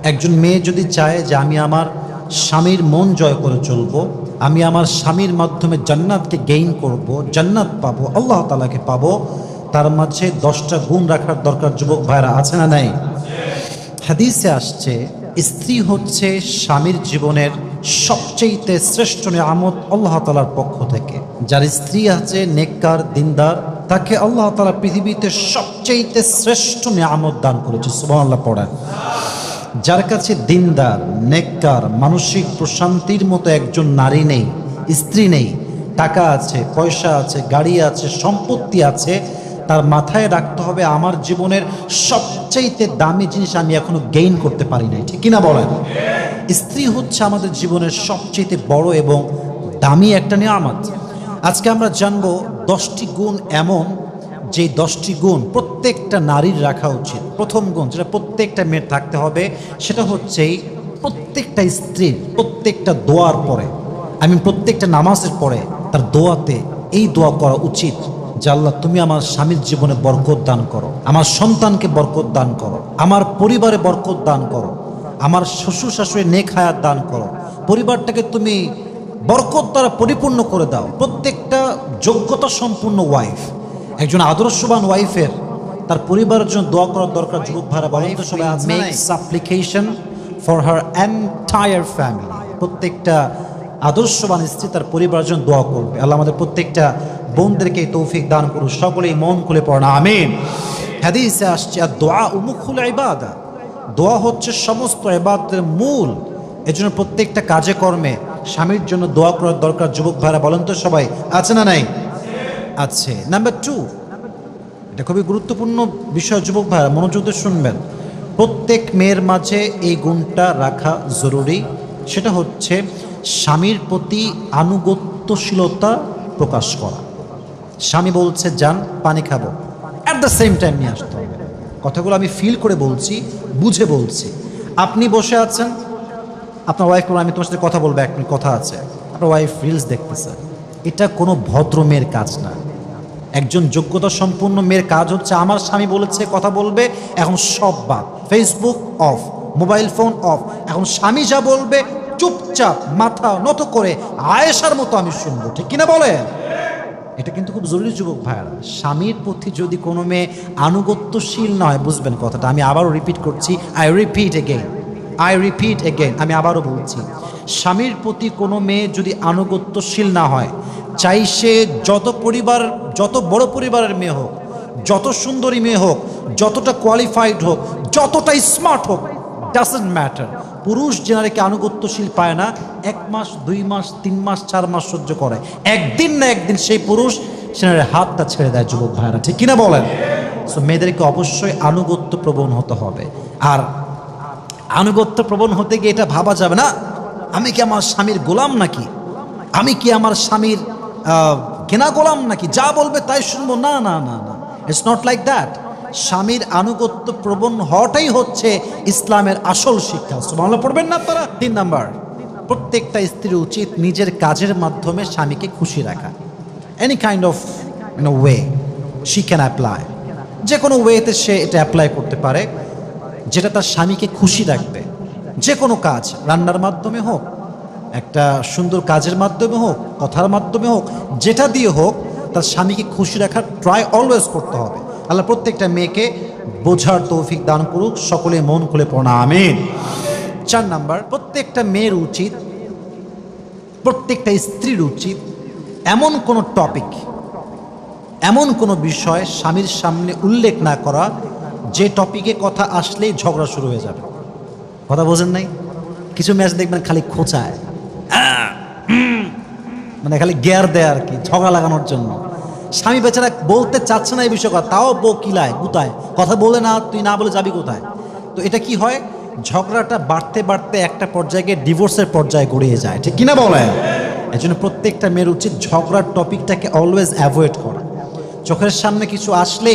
একজন মেয়ে যদি চায় যে আমি আমার স্বামীর মন জয় করে চলবো, আমি আমার স্বামীর মাধ্যমে জান্নাতকে গেইন করব, জান্নাত পাবো, আল্লাহ তাআলাকে পাবো, তার মাঝে 10টা গুণ রাখার দরকার। যুবক ভাইরা আছে না নাই? হাদিসে আসছে স্ত্রী হচ্ছে স্বামীর জীবনের সবচেয়ে শ্রেষ্ঠ নিয়ামত আল্লাহ তাআলার পক্ষ থেকে। যার স্ত্রী আছে নেককার দিনদার, তাকে আল্লাহ তাআলা পৃথিবীতে সবচেয়ে শ্রেষ্ঠ নিয়ামত দান করেছে। সুবহানাল্লাহ পড়েন। যার কাছে দিনদার নেককার মানসিক প্রশান্তির মতো একজন নারী নেই, স্ত্রী নেই, টাকা আছে, পয়সা আছে, গাড়ি আছে, সম্পত্তি আছে, তার মাথায় রাখতে হবে আমার জীবনের সবচাইতে দামি জিনিস আমি এখনো গেইন করতে পারি নাই। ঠিক কিনা বলেন? স্ত্রী হচ্ছে আমাদের জীবনের সবচাইতে বড় এবং দামি একটা নিয়ামত। আজকে আমরা জানবো 10টি গুণ এমন, যে 10টি গুণ প্রত্যেকটা নারীর রাখা উচিত। প্রথম গুণ যেটা প্রত্যেকটা মেয়ের থাকতে হবে, সেটা হচ্ছে প্রত্যেকটা স্ত্রীর প্রত্যেকটা দোয়ার পরে, প্রত্যেকটা নামাজের পরে তার দোয়াতে এই দোয়া করা উচিত যে আল্লাহ তুমি আমার স্বামীর জীবনে বরকত দান করো, আমার সন্তানকে বরকত দান করো, আমার পরিবারে বরকত দান করো, আমার শ্বশুর শাশুড়ি নেক হায়াত দান করো, পরিবারটাকে তুমি বরকত দ্বারা পরিপূর্ণ করে দাও। প্রত্যেকটা যোগ্যতা সম্পূর্ণ ওয়াইফ, একজন আদর্শবান ওয়াইফের তার পরিবারের জন্য দোয়া করার দরকার। যুবক ভাইরা বলেন তো সবাই, makes supplication for her entire family. প্রত্যেকটা আদর্শবান স্ত্রী তার পরিবারের জন্য দোয়া করবে। আল্লাহ আমাদের প্রত্যেকটা বোনদেরকে তৌফিক দান করুন। সকলেই মন খুলে পড়েন আমিন। হাদিসে আসছে আর দোয়া উমুখুল ইবাদা, দোয়া হচ্ছে সমস্ত ইবাদতের মূল। এজন্য প্রত্যেকটা কাজে কর্মে স্বামীর জন্য দোয়া করার দরকার। যুবক ভাইরা বলেন তো সবাই, আছে না নাই? আছে। নাম্বার 2, এটা খুবই গুরুত্বপূর্ণ বিষয়। যুবক ভাইরা মনোযোগ দিয়ে শুনবেন, প্রত্যেক মেয়ের মাঝে এই গুণটা রাখা জরুরি। সেটা হচ্ছে স্বামীর প্রতি আনুগত্যশীলতা প্রকাশ করা। স্বামী বলছে যান পানি খাবো, অ্যাট দ্য সেম টাইম নিয়ে আসতে হবে। কথাগুলো আমি ফিল করে বলছি, বুঝে বলছি। আপনি বসে আছেন, আপনার ওয়াইফ বলে আমি তোমার সাথে কথা বলবো, 1 মিনিট কথা আছে, আপনার ওয়াইফ রিলস দেখতেছে। এটা কোনো ভদ্র মেয়ের কাজ না। একজন যোগ্যতা সম্পূর্ণ মেয়ের কাজ হচ্ছে আমার স্বামী বলেছে কথা বলবে, এখন সব বাদ, Facebook of, mobile phone off, এখন স্বামী যা বলবে চুপচাপ মাথা নত করে আয়েশার মতো আমি শুনবো। ঠিক কিনা বলে? এটা কিন্তু খুব জরুরি যুবক ভাইয়ারা। স্বামীর প্রতি যদি কোনো মেয়ে আনুগত্যশীল না হয়, বুঝবেন কথাটা, আমি আবারও রিপিট করছি, আই রিপিট এগেইন, আমি আবারও বলছি, স্বামীর প্রতি কোনো মেয়ে যদি আনুগত্যশীল না হয়, চাই সে যত বড় পরিবারের মেয়ে হোক, যত সুন্দরী মেয়ে হোক, যতটা কোয়ালিফাইড হোক, যতটা স্মার্ট হোক, ডাজন্ট ম্যাটার। পুরুষ যে নারীকে আনুগত্যশীল পায় না, 1 মাস 2 মাস 3 মাস 4 মাস সহ্য করে, একদিন না একদিন সেই পুরুষ সে নারীর হাতটা ছেড়ে দেয়। যুবক ভাইরা ঠিক কিনা বলেন? সো মেয়েদেরকে অবশ্যই আনুগত্য প্রবণ হতে হবে। আর আনুগত্য প্রবণ হতে গিয়ে এটা ভাবা যাবে না আমি কি আমার স্বামীর গোলাম নাকি, আমি কি আমার স্বামীর কেনা গোলাম নাকি, যা বলবে তাই শুনবো। না না না না, ইটস নট লাইক দ্যাট। স্বামীর আনুগত্য প্রবণ হওয়াটাই হচ্ছে ইসলামের আসল শিক্ষা। সুবহানাল্লাহ পড়বেন না আপনারা? 3 নাম্বার, প্রত্যেকটা স্ত্রীর উচিত নিজের কাজের মাধ্যমে স্বামীকে খুশি রাখা। Any kind of way she can apply, যে কোনো ওয়েতে সে এটা অ্যাপ্লাই করতে পারে যেটা তার স্বামীকে খুশি রাখবে। যে কোনো কাজ, রান্নার মাধ্যমে হোক, একটা সুন্দর কাজের মাধ্যমে হোক, কথার মাধ্যমে হোক, যেটা দিয়ে হোক, তার স্বামীকে খুশি রাখার ট্রাই অলওয়েজ করতে হবে। আল্লাহ প্রত্যেকটা মেয়েকে বোঝার তৌফিক দান করুক। সকলে মন খুলে পড়া আমিন। 4 নাম্বার, প্রত্যেকটা মেয়ের উচিত, প্রত্যেকটা স্ত্রীর উচিত এমন কোনো টপিক, এমন কোনো বিষয় স্বামীর সামনে উল্লেখ না করা যে টপিকে কথা আসলেই ঝগড়া শুরু হয়ে যাবে। কথা বোঝেন নাই? কিছু ম্যাচ দেখবেন খালি খোঁচায়, মানে খালি গিয়ার দেয় আর কি, ঝগড়া লাগানোর জন্য। স্বামী বেচারা বলতে চাচ্ছে না এই বিষয়, তাও বউ কিলায় গুতায়, কথা বলে না, তুই না বলে যাবি কোথায়। তো এটা কি হয়, ঝগড়াটা বাড়তে বাড়তে একটা পর্যায়ে গিয়ে ডিভোর্সের পর্যায়ে গড়িয়ে যায়। ঠিক কিনা বলেন? এই জন্য প্রত্যেকটা মেয়ের উচিত ঝগড়ার টপিকটাকে অলওয়েজ অ্যাভয়েড করা। চোখের সামনে কিছু আসলে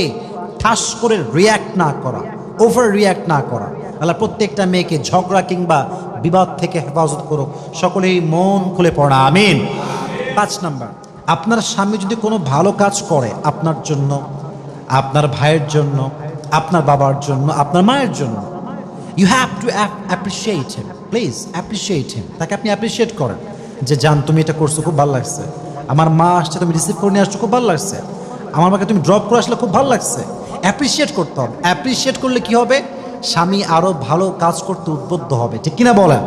ঠাস করে রিয়্যাক্ট না করা, ওভার রিয়্যাক্ট না করা। আল্লাহ প্রত্যেকটা মেয়েকে ঝগড়া কিংবা বিবাদ থেকে হেফাজত করুক। সকলেই মন খুলে পড়া আমিন। 5 নাম্বার, আপনার স্বামী যদি কোনো ভালো কাজ করে আপনার জন্য, আপনার ভাইয়ের জন্য, আপনার বাবার জন্য, আপনার মায়ের জন্য, you have to appreciate him, please appreciate him. তাকে আপনি অ্যাপ্রিসিয়েট করেন যে জান তুমি এটা করছো, খুব ভালো লাগছে। আমার মা আসছে, তুমি রিসিভ করে নিয়ে আসছো, খুব ভালো লাগছে। আমার মাকে তুমি ড্রপ করে আসলে খুব ভালো লাগছে। অ্যাপ্রিসিয়েট করতে হবে। অ্যাপ্রিসিয়েট করলে কি হবে? স্বামী আরও ভালো কাজ করতে উদ্বুদ্ধ হবে, ঠিক কিনা বলেন?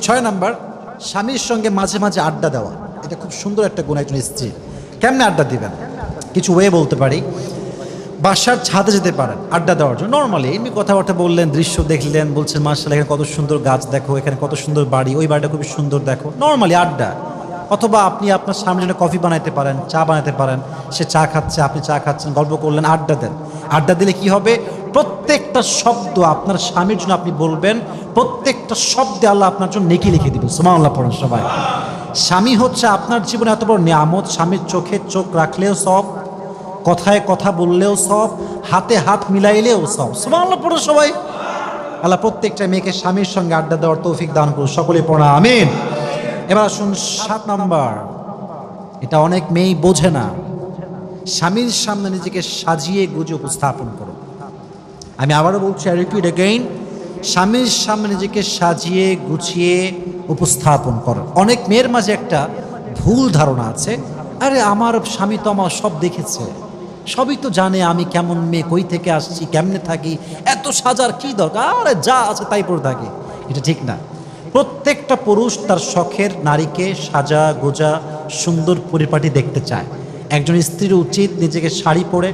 6 নাম্বার, স্বামীর সঙ্গে মাঝে মাঝে আড্ডা দেওয়া। এটা খুব সুন্দর একটা গুণ একজন স্ত্রী। কেমনে আড্ডা দিবেন? কিছু ওয়ে বলতে পারি। বাসার ছাদে যেতে পারেন আড্ডা দেওয়ার জন্য। নর্মালি এমনি কথাবার্তা বললেন, দৃশ্য দেখলেন, বলছেন মাশাআল্লাহ এখানে কত সুন্দর গাছ দেখো, এখানে কত সুন্দর বাড়ি, ওই বাড়িটা খুবই সুন্দর দেখো, নর্মালি আড্ডা। অথবা আপনি আপনার সামনে জন্য কফি বানাইতে পারেন, চা বানাইতে পারেন, সে চা খাচ্ছে, আপনি চা খাচ্ছেন, গল্প করলেন, আড্ডা দেন। আড্ডা দিলে কি হবে? প্রত্যেকটা শব্দ আপনার স্বামীর জন্য আপনি বলবেন, প্রত্যেকটা শব্দে আল্লাহ আপনার জন্য নেকি লিখে দিবেন। সুবহানাল্লাহ পড়েন সবাই। স্বামী হচ্ছে আপনার জীবনে এত বড় নিয়ামত। স্বামীর চোখে চোখ রাখলেও সব, কথায় কথা বললেও সব, হাতে হাত মিলাইলেও সব। সুবহানাল্লাহ পড়ো সবাই। আল্লাহ প্রত্যেকটা মেয়েকে স্বামীর সঙ্গে আড্ডা দেওয়ার তৌফিক দান করুন, সকলে পড়া আমিন। এবার আসুন 7 নাম্বার, এটা অনেক মেয়েই বোঝে না। স্বামীর সামনে নিজেকে সাজিয়ে গুজিয়ে উপস্থাপন করো। আমি আবারও বলছি, আই রিপিট এগেইন, স্বামীর সামনে নিজেকে সাজিয়ে গুছিয়ে উপস্থাপন করো। অনেক মেয়ের মাঝে একটা ভুল ধারণা আছে, আরে আমার স্বামী তো আমার সব দেখেছে, সবই তো জানে আমি কেমন মেয়ে, কই থেকে আসছি, কেমনে থাকি, এত সাজার কি দরকার, আরে যা আছে তাই পরে থাকি। এটা ঠিক না। প্রত্যেকটা পুরুষ তার শখের নারীকে সাজা গোজা সুন্দর পরিপাটি দেখতে চায়। একজন স্ত্রীর উচিত নিজেকে শাড়ি পরে,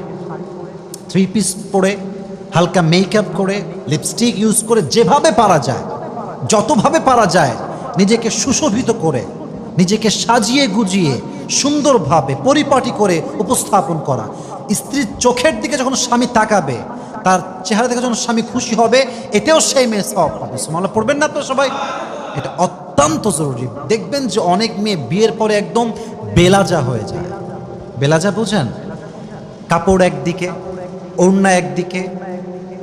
3 পিস পরে, হালকা মেকআপ করে, লিপস্টিক ইউজ করে, যেভাবে পারা যায়, যতভাবে পারা যায় নিজেকে সুশোভিত করে, নিজেকে সাজিয়ে গুজিয়ে সুন্দরভাবে পরিপাটি করে উপস্থাপন করা। স্ত্রীর চোখের দিকে যখন স্বামী তাকাবে, তার চেহারা দেখে যখন স্বামী খুশি হবে, এতেও সেই মেয়ে সওয়াব পাবে। সুবহানাল্লাহ পড়বেন না তো সবাই? এটা অত্যন্ত জরুরি। দেখবেন যে অনেক মেয়ে বিয়ের পরে একদম বেলাজা হয়ে যায়। বেলাজা বুঝেন? কাপড় একদিকে, ওড়না একদিকে,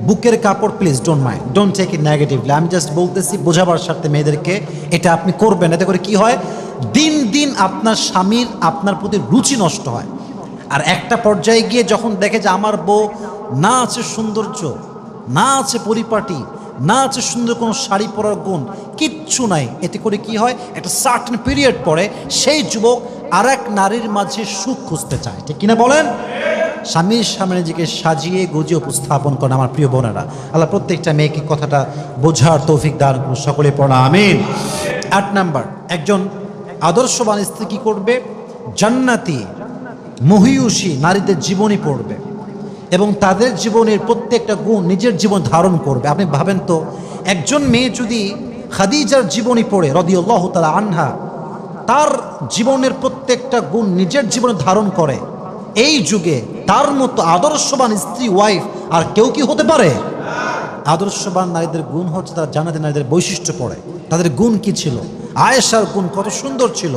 বুকের কাপড়। Please don't mind, don't take it negatively. আমি জাস্ট বলতেছি বোঝাবার স্বার্থে মেয়েদেরকে, এটা আপনি করবেন। এতে করে কি হয়? দিন দিন আপনার স্বামীর আপনার প্রতি রুচি নষ্ট হয়। আর একটা পর্যায়ে গিয়ে যখন দেখে যে আমার বউ না আছে সৌন্দর্য, না আছে পরিপাটি, না আছে সুন্দর কোনো শাড়ি পরার গুণ, কিচ্ছু নাই, এতে করে কি হয়? একটা সার্টেন পিরিয়ড পরে সেই যুবক আর এক নারীর মাঝে সুখ খুঁজতে চায়, ঠিক কিনা বলেন? স্বামীর সামনে নিজেকে সাজিয়ে গুজিয়ে উপস্থাপন করেন আমার প্রিয় বোনেরা। আল্লাহ প্রত্যেকটা মেয়েকে কথাটা বোঝার তৌফিক দান করুন, সকলে পড়া আমিন। 8 নাম্বার, একজন আদর্শবান স্ত্রী কি করবে? জান্নাতি মহিয়সী নারীদের জীবনী পড়বে এবং তাদের জীবনের প্রত্যেকটা গুণ নিজের জীবন ধারণ করবে। আপনি ভাবেন তো, একজন মেয়ে যদি খাদিজার জীবনী পড়ে রাদিয়াল্লাহু তাআলা আনহা, তার জীবনের প্রত্যেকটা গুণ নিজের জীবনে ধারণ করে, এই যুগে তার মতো আদর্শবান স্ত্রী ওয়াইফ আর কেউ কি হতে পারে? আদর্শবান নারীদের গুণ হচ্ছে তারা জান্নাতের নারীদের বৈশিষ্ট্য পড়ে। তাদের গুণ কি ছিল? আয়েশার গুণ কত সুন্দর ছিল,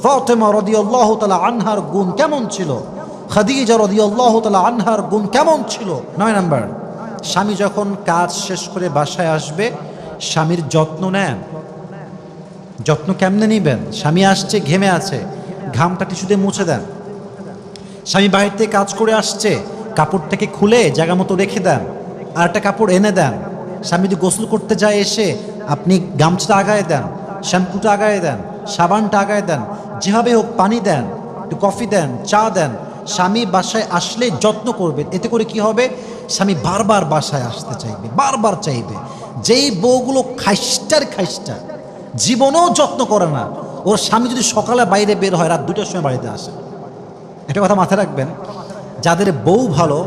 ফাতেমা রাদিয়াল্লাহু তাআলা আনহার গুণ কেমন ছিল, খাদিজা রাদিয়াল্লাহু তাআলা আনহার গুণ কেমন ছিল। 9 নাম্বার, স্বামী যখন কাজ শেষ করে বাসায় আসবে, স্বামীর যত্ন নেন। যত্ন কেমনে নেবেন? স্বামী আসছে, ঘেমে আছে, ঘামটা টিস্যু দিয়ে মুছে দেন। স্বামী বাইরে থেকে কাজ করে আসছে, কাপড়টাকে খুলে জায়গা মতো রেখে দেন, আর একটা কাপড় এনে দেন। স্বামী যদি গোসল করতে যায়, এসে আপনি গামছাটা আগায় দেন, শ্যাম্পুটা আগায় দেন, সাবানটা আগায় দেন, যেভাবে হোক পানি দেন, একটু কফি দেন, চা দেন। স্বামী বাসায় আসলে যত্ন করবেন। এতে করে কি হবে? স্বামী বারবার বাসায় আসতে চাইবে, বারবার চাইবে। যেই বউগুলো খাইস্টার জীবনেও যত্ন করে না, ওর স্বামী যদি সকালে বাইরে বের হয়, রাত 2টার সময় বাড়িতে আসে। একটা কথা মাথায় রাখবেন, যাদের বউ ভালো,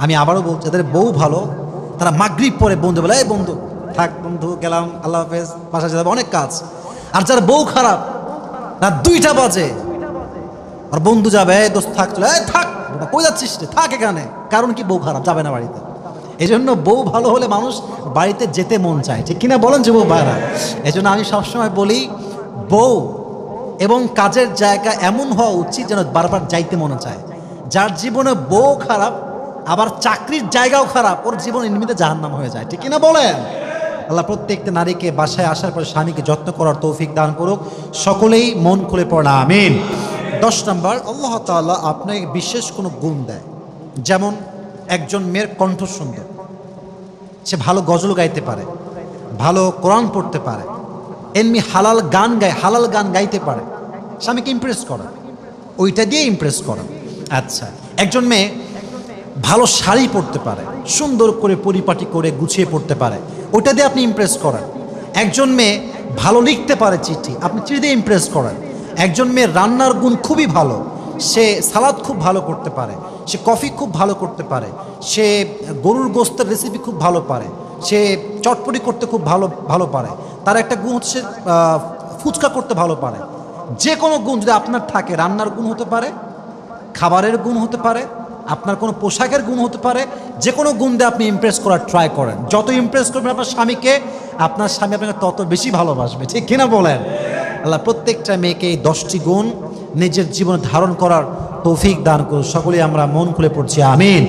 আমি আবারও বলছি, যাদের বউ ভালো, তারা মাগরিব পরে বন্ধু বলে, এই বন্ধু থাক, বন্ধু গেলাম, আল্লাহ হাফেজ, বাসায় যেতে হবে, অনেক কাজ। আর যার বউ খারাপ, রাত 2টা বাজে আর বন্ধু যাবে, এই দোস্ত থাক, চলে, এই থাক, কই যাচ্ছিস রে, থাক এখানে। কারণ কি? বউ খারাপ, যাবে না বাড়িতে। এই জন্য বউ ভালো হলে মানুষ বাড়িতে যেতে মন চায়, ঠিক কিনা বলেন যে বউ ভাইরা? এই জন্য আমি সবসময় বলি, বউ এবং কাজের জায়গা এমন হওয়া উচিত যেন বারবার যাইতে মনে চায়। যার জীবনে বউ খারাপ, আবার চাকরির জায়গাও খারাপ, ওর জীবন এমনিতে জাহান্নাম হয়ে যায়, ঠিক কিনা বলেন? আল্লাহ প্রত্যেকটা নারীকে বাসায় আসার পরে স্বামীকে যত্ন করার তৌফিক দান করুক, সকলেই মন খুলে পড়া আমিন। 10 নাম্বার, আল্লাহ তাআলা আপনাকে বিশেষ কোনো গুণ দেয়। যেমন একজন মেয়ের কণ্ঠ সুন্দর, সে ভালো গজল গাইতে পারে, ভালো কোরআন পড়তে পারে, এমনি হালাল গান গাইতে পারে, স্বামীকে ইমপ্রেস করা, ওইটা দিয়ে ইমপ্রেস করা। আচ্ছা, একজন মেয়ে ভালো শাড়ি পরতে পারে, সুন্দর করে পরিপাটি করে গুছিয়ে পড়তে পারে, ওইটা দিয়ে আপনি ইমপ্রেস করেন। একজন মেয়ে ভালো লিখতে পারে চিঠি, আপনি চিঠি দিয়ে ইমপ্রেস করেন। একজন মেয়ে রান্নার গুণ খুবই ভালো, সে সালাদ খুব ভালো করতে পারে, সে কফি খুব ভালো করতে পারে, সে গরুর গোস্তের রেসিপি খুব ভালো পারে, সে চটপটি করতে খুব ভালো পারে, তার একটা গুণ হচ্ছে ফুচকা করতে ভালো পারে। যে কোনো গুণ যদি আপনার থাকে, রান্নার গুণ হতে পারে, খাবারের গুণ হতে পারে, আপনার কোনো পোশাকের গুণ হতে পারে, যে কোনো গুণ দিয়ে আপনি ইমপ্রেস করার ট্রাই করেন। যত ইমপ্রেস করবেন আপনার স্বামীকে, আপনার স্বামী আপনাকে তত বেশি ভালোবাসবে, ঠিক কিনা বলেন? আল্লাহ প্রত্যেকটা মেয়েকে এই 10টি গুণ নিজের জীবনে ধারণ করার তৌফিক দান করুন। সকলেই আমরা মন খুলে পড়ছি, আমিন।